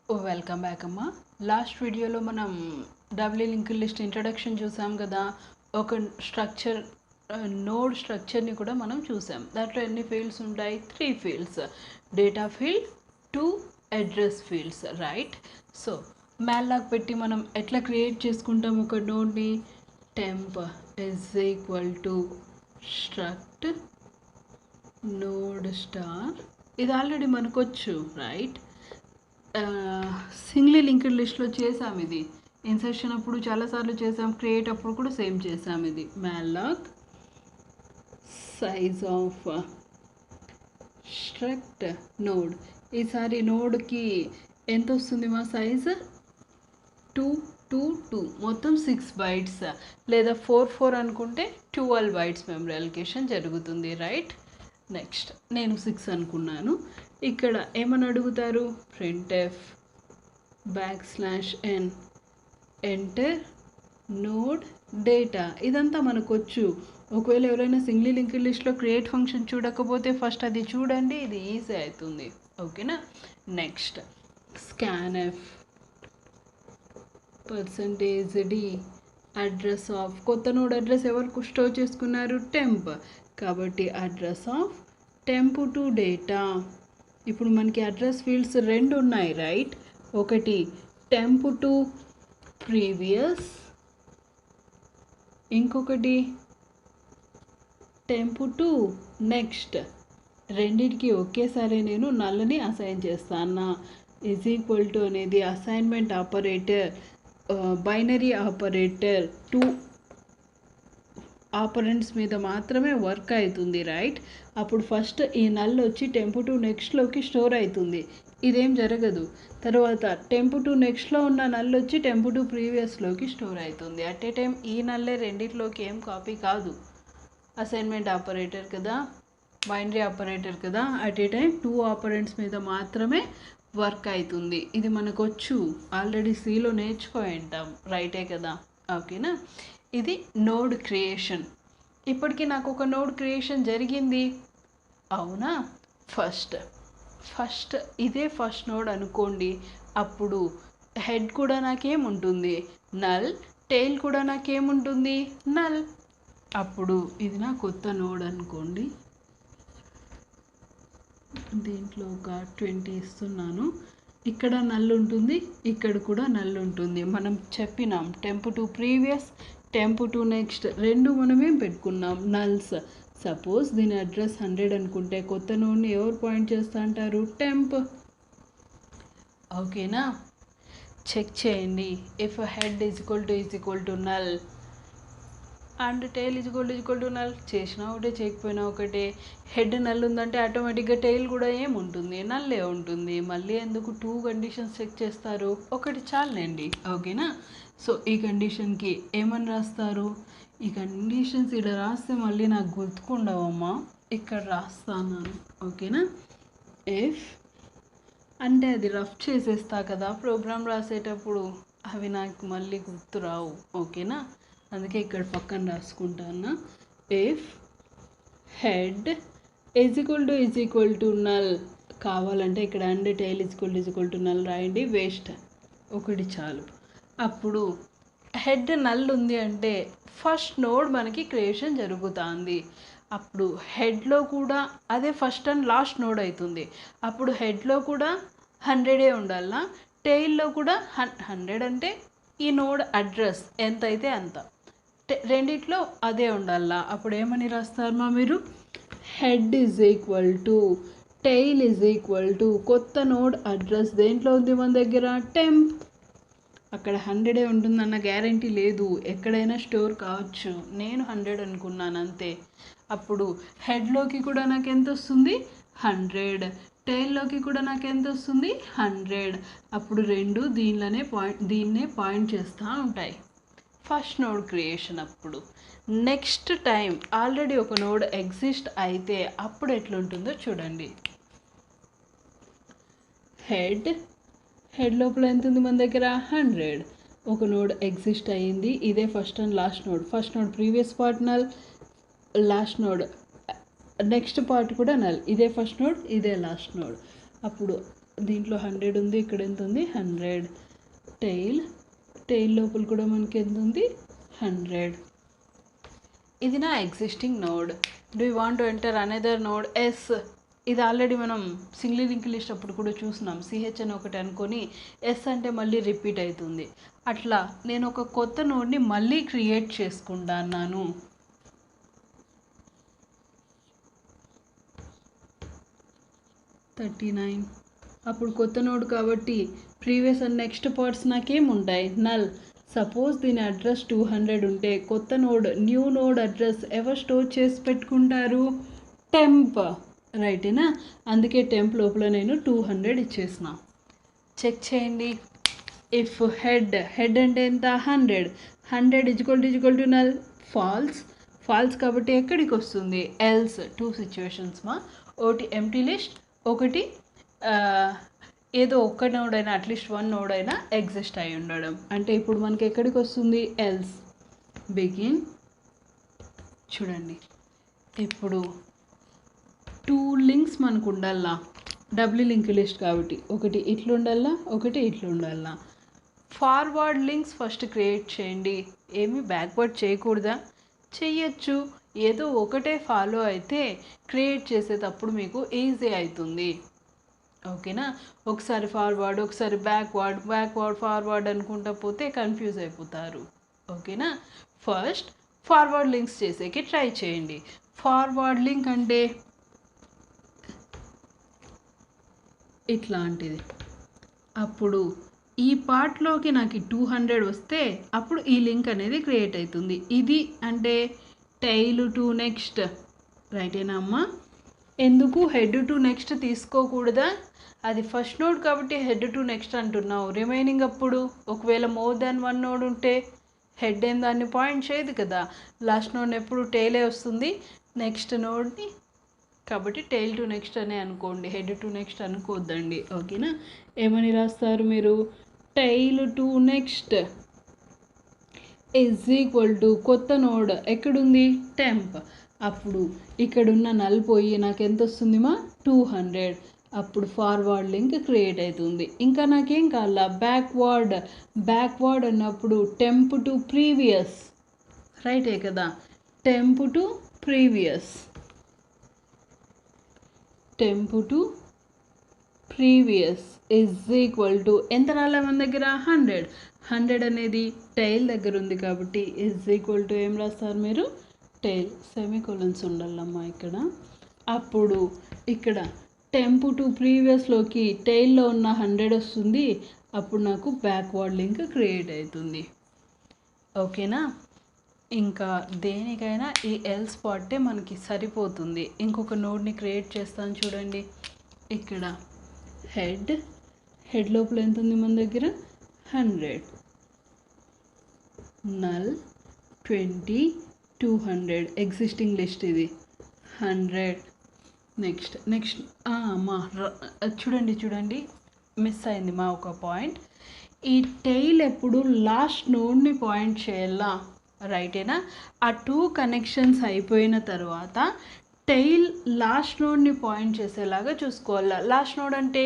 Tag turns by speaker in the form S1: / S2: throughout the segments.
S1: Welcome back అమ్మ. Last వీడియోలో మనం డబ్ల్యూ లింక్డ్ లిస్ట్ ఇంట్రడక్షన్ చూసాం కదా. ఒక స్ట్రక్చర్ నోడ్ స్ట్రక్చర్ని కూడా మనం చూసాం. దాంట్లో ఎన్ని ఫీల్డ్స్ ఉంటాయి? 3 fields. Data field, 2 address fields, right. So malloc పెట్టి మనం ఎట్లా క్రియేట్ చేసుకుంటాం ఒక నోడ్ని? Temp is equal to struct node star. ఇది ఆల్రెడీ మనకు వచ్చు, రైట్. సింగ్లీ లింక్డ్ లిస్ట్లో చేసాం. ఇది ఇన్సర్షన్ అప్పుడు చాలాసార్లు చేసాం, క్రియేట్ అప్పుడు కూడా సేమ్ చేసాం. ఇది మ్యాల్లాక్ సైజ్ ఆఫ్ స్ట్రక్ట్ నోడ్. ఈసారి నోడ్కి ఎంత వస్తుంది మా సైజ్? 2 మొత్తం 6 బైట్స్, లేదా 4 అనుకుంటే 12 బైట్స్ మెమరీ అలొకేషన్ జరుగుతుంది, రైట్. నెక్స్ట్ నేను 6 అనుకున్నాను. ఇక్కడ ఏమని అడుగుతారు? printf \n enter node data. ఇదంతా మనకు వచ్చు. ఒకవేళ ఎవరైనా సింగిల్ లింక్డ్ లిస్ట్లో క్రియేట్ ఫంక్షన్ చూడకపోతే ఫస్ట్ అది చూడండి, ఇది ఈజీ అవుతుంది, ఓకేనా. Next scanf %d address of. కొత్త నోడ్ అడ్రస్ ఎవరికి స్టోర్ చేసుకున్నారు? టెంప్. కాబట్టి address of temp to data. ఇప్పుడు మనకి అడ్రస్ ఫీల్డ్స్ 2 ఉన్నాయి, రైట్. ఒకటి టెంప్ టు ప్రీవియస్, ఇంకొకటి టెంప్ టు నెక్స్ట్. రెండిటికి ఒకేసారి నేను నల్ని అసైన్ చేస్తాను. ఈజ్ ఈక్వల్ టు అనేది assignment operator, binary operator, 2 operands మీద మాత్రమే వర్క్ అవుతుంది, రైట్. అప్పుడు ఫస్ట్ ఈ నల్ వచ్చి టెంప్ టు నెక్స్ట్లోకి స్టోర్ అవుతుంది, ఇదేం జరగదు. తర్వాత టెంప్ టు నెక్స్ట్లో ఉన్న నల్ వచ్చి టెంప్ టు ప్రీవియస్లోకి స్టోర్ అవుతుంది. అట్ ఏ టైం ఈ నల్లే రెండిట్లోకి ఏం కాపీ కాదు. అసైన్మెంట్ ఆపరేటర్ కదా, బైనరీ ఆపరేటర్ కదా, అట్ ఏ టైం 2 ఆపరెంట్స్ మీద మాత్రమే వర్క్ అవుతుంది. ఇది మనకు వచ్చు, ఆల్రెడీ సిలో నేర్చుకొని ఉంటాం, రైటే కదా, ఓకేనా. ఇది నోడ్ క్రియేషన్. ఇప్పటికీ నాకు ఒక నోడ్ క్రియేషన్ జరిగింది, అవునా. ఫస్ట్ ఇదే ఫస్ట్ నోడ్ అనుకోండి. అప్పుడు హెడ్ కూడా నాకేముంటుంది? నల్. టెయిల్ కూడా నాకేముంటుంది? నల్. అప్పుడు ఇది నా కొత్త నోడ్ అనుకోండి. దీంట్లో ఒక 20 ఇస్తున్నాను. ఇక్కడ నల్ ఉంటుంది, ఇక్కడ కూడా నల్ ఉంటుంది. మనం చెప్పినాం temp to previous, temp to next, 2 మనమేం పెట్టుకున్నాం? నల్స్. సపోజ్ దీని అడ్రస్ 100 అనుకుంటే కొత్త నోడ్ని ఎవరు పాయింట్ చేస్తా అంటారు? టెంప్, ఓకేనా. చెక్ చేయండి. If head is equal to null and tail is equal to null, చేసినా ఒకటే చేయకపోయినా ఒకటే. హెడ్ నల్ ఉందంటే ఆటోమేటిక్గా టెయిల్ కూడా ఏముంటుంది? నల్లే ఉంటుంది. మళ్ళీ ఎందుకు 2 కండిషన్స్ చెక్ చేస్తారు? ఒకటి చాలండి, ఓకేనా. సో ఈ కండిషన్కి ఏమని రాస్తారు? ఈ కండిషన్స్ ఇక్కడ రాస్తే మళ్ళీ నాకు గుర్తుకుండవమ్మా, ఇక్కడ రాస్తాను, ఓకేనా. ఇఫ్ అంటే అది రఫ్ చేసేస్తా కదా ప్రోగ్రామ్ రాసేటప్పుడు, అవి నాకు మళ్ళీ గుర్తు రావు, ఓకేనా. అందుకే ఇక్కడ పక్కన రాసుకుంటాను. If head is equal to null, కావాలంటే ఇక్కడ and tail is equal to null రాయండి, వేస్ట్, ఒకటి చాలు. అప్పుడు హెడ్ నల్ ఉంది అంటే ఫస్ట్ నోడ్ మనకి క్రియేషన్ జరుగుతుంది. అప్పుడు హెడ్లో కూడా అదే ఫస్ట్ అండ్ లాస్ట్ నోడ్ అవుతుంది. అప్పుడు హెడ్లో కూడా 100 ఉండాలా, టెయిల్లో కూడా 100 అంటే ఈ నోడ్ అడ్రస్ ఎంత అయితే అంత, రెండిట్లో అదే ఉండాలా. అప్పుడు ఏమని రాస్తారమ్మా మీరు? Head is equal to tail is equal to కొత్త నోడ్ అడ్రస్ దేంట్లో ఉంది మన దగ్గర? టెంప్. అక్కడ 100 ఉంటుందన్న గ్యారంటీ లేదు, ఎక్కడైనా స్టోర్ కావచ్చు. నేను 100 అనుకున్నాను అంతే. అప్పుడు హెడ్లోకి కూడా నాకు ఎంత వస్తుంది? 100. టెయిల్లోకి కూడా నాకు ఎంత వస్తుంది? 100. అప్పుడు 2 దీన్నే పాయింట్ చేస్తూ ఉంటాయి. ఫస్ట్ నోడ్ క్రియేషన్ అప్పుడు. నెక్స్ట్ టైం ఆల్రెడీ ఒక నోడ్ ఎగ్జిస్ట్ అయితే అప్పుడు ఎట్లుంటుందో చూడండి. హెడ్ లోపల ఎంత ఉంది మన దగ్గర? 100. ఒక నోడ్ ఎగ్జిస్ట్ అయ్యింది, ఇదే first and last node. First node previous part null, last node next part కూడా నల్. ఇదే ఫస్ట్ నోడ్, ఇదే లాస్ట్ నోడ్. అప్పుడు దీంట్లో 100 ఉంది, ఇక్కడ ఎంత ఉంది 100. టెయిల్ లోపల కూడా మనకి ఎంత ఉంది 100. ఇది నా existing node. Do you want to enter another node? Yes. ఇది ఆల్రెడీ మనం సింగిల్ లింక్ లిస్ట్ అప్పుడు కూడా చూసినాం. సిహెచ్ అని ఒకటి అనుకొని ఎస్ అంటే మళ్ళీ రిపీట్ అవుతుంది. అట్లా నేను ఒక కొత్త నోడ్ని మళ్ళీ క్రియేట్ చేసుకుంటున్నాను. అప్పుడు కొత్త నోడ్ కాబట్టి ప్రీవియస్ అండ్ నెక్స్ట్ పార్ట్స్ నాకేముంటాయి? నల్. సపోజ్ దీని అడ్రస్ 200 ఉంటే కొత్త నోడ్ న్యూ నోడ్ అడ్రస్ ఎవరు స్టోర్ చేసి పెట్టుకుంటారు? టెంప్. రైటేనా? అందుకే టెంప్ లోపల నేను 200 ఇచ్చేసిన. చెక్ చేయండి. ఇఫ్ హెడ్ అంటే ఎంత? 100 ఈక్వల్ టు నల్. ఫాల్స్ కాబట్టి ఎక్కడికి వస్తుంది? ఎల్స్. 2 సిచ్యువేషన్స్ మా. ఒకటి ఎంప్టీ లిస్ట్, ఒకటి ఏదో ఒక్క నోడ్ అయినా అట్లీస్ట్ 1 నోడ్ అయినా ఎగ్జిస్ట్ అయి ఉండడం. అంటే ఇప్పుడు మనకి ఎక్కడికి వస్తుంది? ఎల్స్. బిగిన్. చూడండి, ఇప్పుడు 2 లింక్స్ మనకు ఉండాలా, డబ్ల్యూ లింక్ లిస్ట్ కాబట్టి. ఒకటి ఇట్లా ఉండాలా, ఒకటి ఇట్లా ఉండాలా. ఫార్వర్డ్ లింక్స్ ఫస్ట్ క్రియేట్ చేయండి. ఏమి బ్యాక్వర్డ్ చేయకూడదా? చెయ్యొచ్చు. ఏదో ఒకటే ఫాలో అయితే క్రియేట్ చేసేటప్పుడు మీకు ఈజీ అవుతుంది. ఓకేనా? ఒకసారి ఫార్వర్డ్, ఒకసారి బ్యాక్వర్డ్ ఫార్వర్డ్ అనుకుంటా పోతే కన్ఫ్యూజ్ అయిపోతారు. ఓకేనా? ఫస్ట్ ఫార్వర్డ్ లింక్స్ చేసేకి ట్రై చేయండి. ఫార్వర్డ్ లింక్ అంటే ఇట్లాంటిది. అప్పుడు ఈ పార్ట్లోకి నాకు 200 వస్తే అప్పుడు ఈ లింక్ అనేది క్రియేట్ అవుతుంది. ఇది అంటే టైల్ టు నెక్స్ట్. రైటేనా అమ్మా? ఎందుకు హెడ్ టు నెక్స్ట్ తీసుకోకూడదా? అది ఫస్ట్ నోడ్ కాబట్టి హెడ్ టు నెక్స్ట్ అంటున్నావు. రిమైనింగ్ అప్పుడు ఒకవేళ మోర్ దాన్ 1 నోడ్ ఉంటే హెడ్ ఏం దాన్ని పాయింట్ చేయదు కదా. లాస్ట్ నోడ్ ఎప్పుడు టైలే వస్తుంది నెక్స్ట్ నోడ్ని. కాబట్టి టైల్ టు నెక్స్ట్ అనే అనుకోండి, హెడ్ టు నెక్స్ట్ అనుకోవద్దండి. ఓకేనా? ఏమని రాస్తారు మీరు? Tail to next is equal to కొత్త నోడ్ ఎక్కడుంది? టెంప్. అప్పుడు ఇక్కడున్న నల్ పోయి నాకు ఎంత వస్తుంది మా? 200. అప్పుడు ఫార్వర్డ్ లింక్ క్రియేట్ అవుతుంది. ఇంకా నాకేం కావాలా? బ్యాక్వర్డ్ అన్నప్పుడు టెంప్ టు ప్రీవియస్. రైటే కదా? Temp to previous is equal to ఎంత రాలే మన దగ్గర? 100 అనేది టైల్ దగ్గర ఉంది కాబట్టి ఈజ్ ఈక్వల్ టు ఏం రాస్తారు మీరు? టైల్. సెమీకోలన్స్ ఉండాలమ్మా ఇక్కడ. అప్పుడు ఇక్కడ టెంప్ టు ప్రీవియస్లోకి టైల్లో ఉన్న 100 వస్తుంది. అప్పుడు నాకు బ్యాక్వర్డ్ లింక్ క్రియేట్ అవుతుంది. ఓకేనా? ఇంకా దేనికైనా ఈ ఎల్ స్పాటే మనకి సరిపోతుంది. ఇంకొక నోడ్ని క్రియేట్ చేస్తాను చూడండి. ఇక్కడ హెడ్ లోపల ఎంత ఉంది మన దగ్గర? 100. నల్ 20 200 ఎగ్జిస్టింగ్ లిస్ట్ ఇది 100. నెక్స్ట్ మా చూడండి మిస్ అయింది మా ఒక పాయింట్. ఈ టైల్ ఎప్పుడు లాస్ట్ నోడ్ని పాయింట్ చేయాలా? రైటేనా? ఆ 2 కనెక్షన్స్ అయిపోయిన తర్వాత టైల్ లాస్ట్ నోడ్ని పాయింట్ చేసేలాగా చూసుకోవాలా. లాస్ట్ నోడ్ అంటే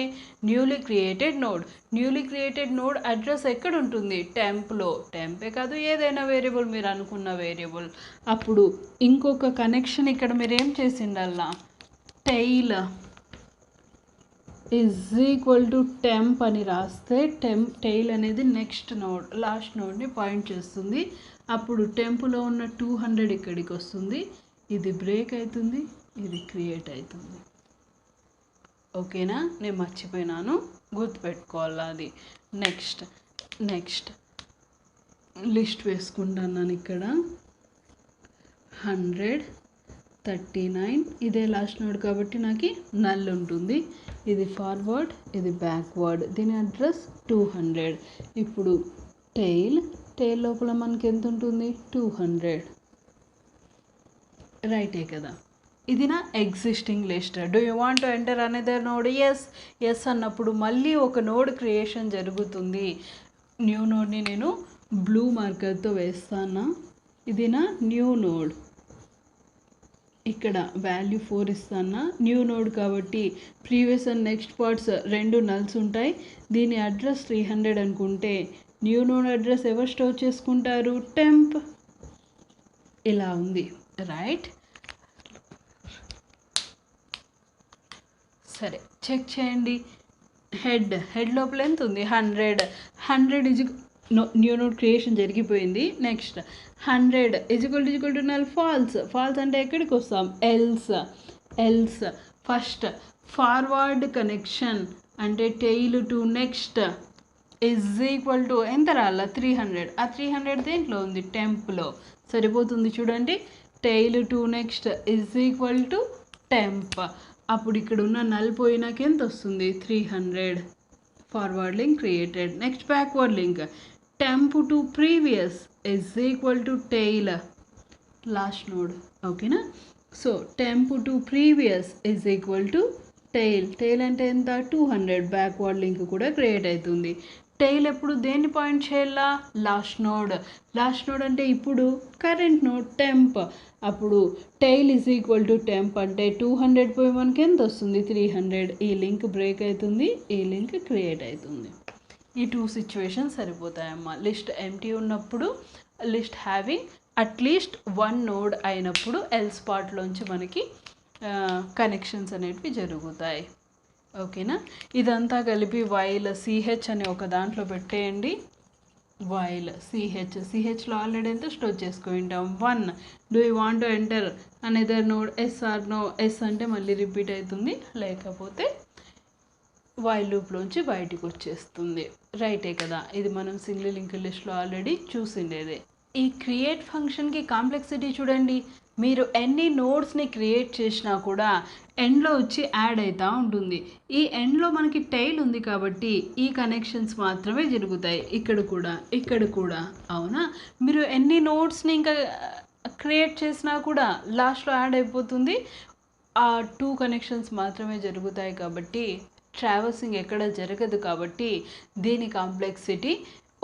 S1: న్యూలీ క్రియేటెడ్ నోడ్ అడ్రస్ ఎక్కడ ఉంటుంది? టెంప్లో. టెంపే కాదు, ఏదైనా వేరియబుల్, మీరు అనుకున్న వేరియబుల్. అప్పుడు ఇంకొక కనెక్షన్ ఇక్కడ మీరు ఏం చేసి ఉండాలా? Tail is equal to temp అని రాస్తే టైల్ అనేది నెక్స్ట్ నోడ్, లాస్ట్ నోడ్ని పాయింట్ చేస్తుంది. అప్పుడు టెంప్లో ఉన్న 200 ఇక్కడికి వస్తుంది. ఇది బ్రేక్ అవుతుంది, ఇది క్రియేట్ అవుతుంది. ఓకేనా? నేను మర్చిపోయినాను, గుర్తుపెట్టుకోవాలా అది. నెక్స్ట్ లిస్ట్ వేసుకుంటున్నాను ఇక్కడ. 100 39 ఇదే లాస్ట్ నోడ్ కాబట్టి నాకు నల్ ఉంటుంది. ఇది ఫార్వర్డ్, ఇది బ్యాక్వర్డ్. దీని అడ్రస్ 200. ఇప్పుడు టైల్ లోపల మనకి ఎంత ఉంటుంది? 200. రైటే కదా? ఇది నా existing list. Do you want to enter another node? Yes అన్నప్పుడు మళ్ళీ ఒక నోడ్ క్రియేషన్ జరుగుతుంది. న్యూ నోడ్ని నేను బ్లూ మార్కర్తో వేస్తాను. ఇది నా న్యూ నోడ్. ఇక్కడ వాల్యూ 4 ఇస్తానా, న్యూ నోడ్ కాబట్టి ప్రీవియస్ అండ్ నెక్స్ట్ పార్ట్స్ రెండు నల్స్ ఉంటాయి. దీని అడ్రస్ 300 అనుకుంటే న్యూ నోడ్ అడ్రస్ ఎవరు స్టోర్ చేసుకుంటారు, టెంప్. ఇలా ఉంది రైట్. సరే చెక్ చేయండి. హెడ్ లోపల ఎంత ఉంది, 100 ఈజ్ న్యూ నోడ్ క్రియేషన్ జరిగిపోయింది. Next 100 is equal to null, false అంటే ఎక్కడికి వస్తాం, ఎల్స్ ఫస్ట్ ఫార్వర్డ్ కనెక్షన్ అంటే tail to next is equal to ఎంత రాలా, 300. ఆ 300 దేంట్లో ఉంది, టెంప్లో. సరిపోతుంది చూడండి. Tail to next is equal to temp. అప్పుడు ఇక్కడ ఉన్న నల్ పోయినాక ఎంత వస్తుంది, 300. Forward link created. Next backward link, temp to previous is equal to tail, last node. ఓకేనా. So temp to previous is equal to tail అంటే ఎంత, 200. Backward link కూడా క్రియేట్ అవుతుంది. టెయిల్ ఎప్పుడు దేన్ని పాయింట్ చేయాలా, లాస్ట్ నోడ్ అంటే ఇప్పుడు కరెంట్ నోడ్ టెంప్. అప్పుడు tail is equal to temp అంటే 200 పోయి మనకి ఎంత వస్తుంది, 300. ఈ లింక్ బ్రేక్ అవుతుంది, ఈ లింక్ క్రియేట్ అవుతుంది. ఈ 2 సిచ్యువేషన్స్ సరిపోతాయమ్మా. లిస్ట్ ఎంటీ ఉన్నప్పుడు, లిస్ట్ హ్యావింగ్ అట్లీస్ట్ 1 నోడ్ అయినప్పుడు ఎల్స్ పార్ట్లోంచి మనకి కనెక్షన్స్ అనేటివి జరుగుతాయి. ఓకేనా. ఇదంతా కలిపి వైల్ సిహెచ్ అనే ఒక దాంట్లో పెట్టేయండి. వైల్ సిహెచ్లో ఆల్రెడీ ఎంత స్టోర్ చేసుకుంటాం, 1. Do you want to enter another node, yes or no. Yes అంటే మళ్ళీ రిపీట్ అవుతుంది, లేకపోతే వైల్ లూప్లోంచి బయటికి వచ్చేస్తుంది. రైటే కదా. ఇది మనం సింగిల్ లింక్ లిస్ట్లో ఆల్రెడీ చూసిండేదే. ఈ క్రియేట్ ఫంక్షన్కి కాంప్లెక్సిటీ చూడండి. మీరు ఎన్ని నోడ్స్ని క్రియేట్ చేసినా కూడా ఎండ్లో వచ్చి యాడ్ అవుతూ ఉంటుంది. ఈ ఎండ్లో మనకి టెయిల్ ఉంది కాబట్టి ఈ కనెక్షన్స్ మాత్రమే జరుగుతాయి, ఇక్కడ కూడా. అవునా. మీరు ఎన్ని నోడ్స్ని ఇంకా క్రియేట్ చేసినా కూడా లాస్ట్లో యాడ్ అయిపోతుంది. ఆ 2 కనెక్షన్స్ మాత్రమే జరుగుతాయి కాబట్టి ట్రావర్సింగ్ ఎక్కడ జరగదు. కాబట్టి దీని కాంప్లెక్సిటీ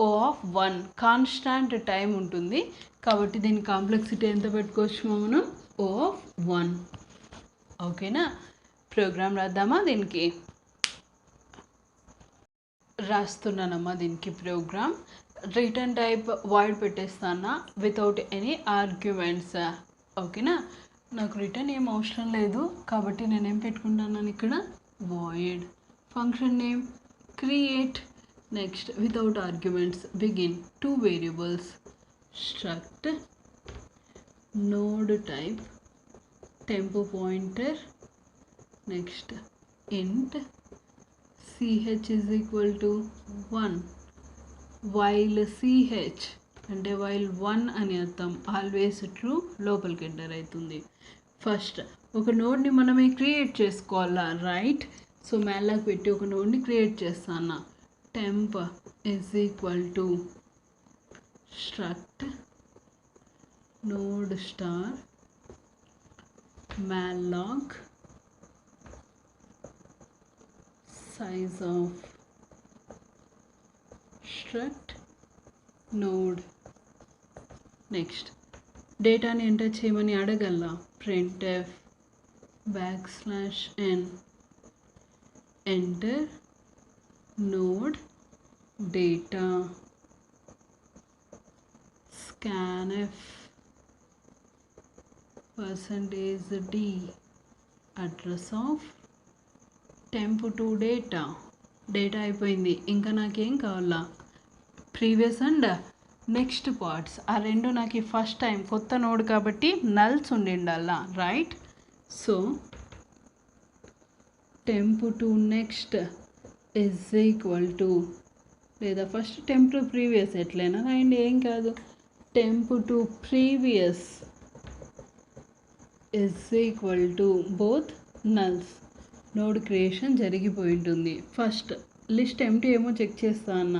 S1: O(1) కాన్స్టాంట్ టైం ఉంటుంది. కాబట్టి దీని కాంప్లెక్సిటీ ఎంత పెట్టుకోవచ్చు మనం, O(1). ఓకేనా. ప్రోగ్రామ్ రాద్దామా, దీనికి రాస్తున్నానమ్మా. దీనికి ప్రోగ్రామ్ రిటర్న్ టైప్ వాయిడ్ పెట్టేస్తానా, వితౌట్ ఎనీ ఆర్గ్యుమెంట్స్. ఓకేనా. నాకు రిటర్న్ ఏం అవసరం లేదు కాబట్టి నేనేం పెట్టుకుంటున్నాను ఇక్కడ, void. Function name create. Next without arguments begin 2 variables, struct node type temp pointer, next ఇంట్ ch is equal to 1. While ch అంటే వైల్ 1 అని అర్థం, ఆల్వేస్ ట్రూ, లోపలికి ఎంటర్ అవుతుంది. ఫస్ట్ ఒక నోడ్ని మనమే క్రియేట్ చేసుకోవాలా, రైట్. సో మ్యాన్లాగ్ పెట్టి ఒక నోడ్ని క్రియేట్ చేస్తాను. Temp is equal to struct node star malloc size of struct node. Next డేటాని ఎంటర్ చేయమని అడగల్లా, printf \n enter node data scanf %d address of temp to data. Data అయిపోయింది. ఇంకా నాకేం కావాలా, ప్రీవియస్ అండ్ నెక్స్ట్ పార్ట్స్. ఆ రెండు నాకు first time కొత్త నోడ్ కాబట్టి నల్స్ ఉండిండాలా, right. So temp to next is equal to, లేదా ఫస్ట్ టెంప్ టు ప్రీవియస్ ఎట్లయినా అండ్ ఏం కాదు, temp to previous is equal to both nulls. Node creation జరిగిపోయి ఉంటుంది. ఫస్ట్ లిస్ట్ ఎంటీ ఏమో చెక్ చేస్తా అన్న,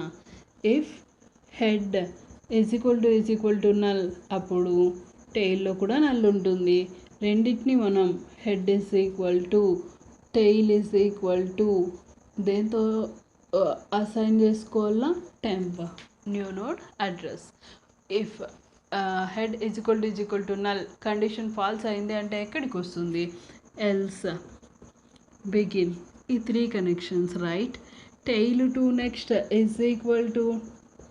S1: if head is equal to null, అప్పుడు టెయిల్లో కూడా నల్ ఉంటుంది. రెండింటిని మనం head is equal to tail is equal to దేంతో అసైన్ చేసుకోవాలా, temp new node address. If head is equal to null, condition false అయింది అంటే ఎక్కడికి వస్తుంది, ఎల్స్, బిగిన్, ఈ 3 connections right. Tail to next is equal to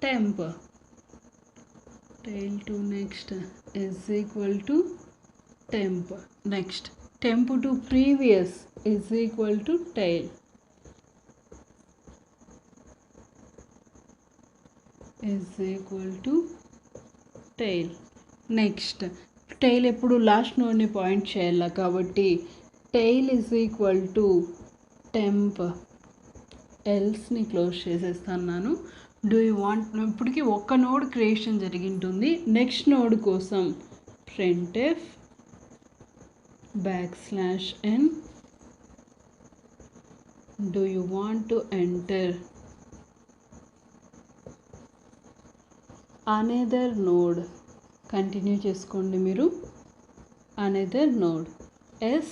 S1: temp, tail to next is equal to temp. Next, temp to previous is equal to tail. Is equal to tail. Next, tail ఎప్పుడు last నోడ్ని point చేయాలి కాబట్టి tail is equal to temp. ఎల్స్ని close చేసేస్తున్నాను. Do you want, ఇప్పటికీ ఒక్క node creation జరిగింటుంది. Next node కోసం printf \n do you want to enter another node, continue చేసుకోండి మీరు, another node, yes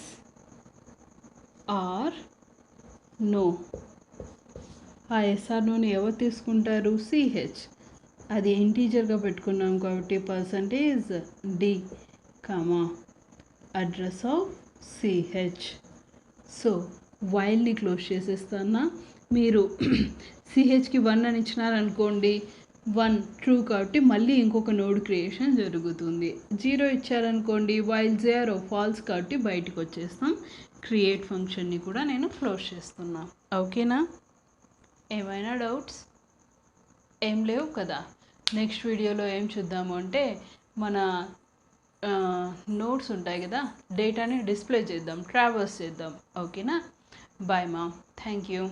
S1: or no. ఆ ఎస్ఆర్ నోని ఎవరు తీసుకుంటారు, సిహెచ్, అది ఇంటీజర్గా పెట్టుకున్నాం కాబట్టి percentage d comma address of C H. So వైల్ని క్లోజ్ చేసేస్తానా. మీరు సిహెచ్కి 1 అని ఇచ్చినారనుకోండి, 1 ట్రూ కాబట్టి మళ్ళీ ఇంకొక నోడ్ క్రియేషన్ జరుగుతుంది. 0 ఇచ్చారనుకోండి, వైల్ 0 ఫాల్స్ కాబట్టి బయటకు వచ్చేస్తాం. క్రియేట్ ఫంక్షన్ని కూడా నేను క్లోజ్ చేస్తున్నా. ఓకేనా? ఏమైనా డౌట్స్ ఏం లేవు కదా. నెక్స్ట్ వీడియోలో ఏం చూద్దాము అంటే మన నోట్స్ ఉంటాయి కదా, డేటాని డిస్ప్లే చేద్దాం, ట్రావర్స్ చేద్దాం. ఓకేనా? బాయ్ మా, థ్యాంక్ యూ.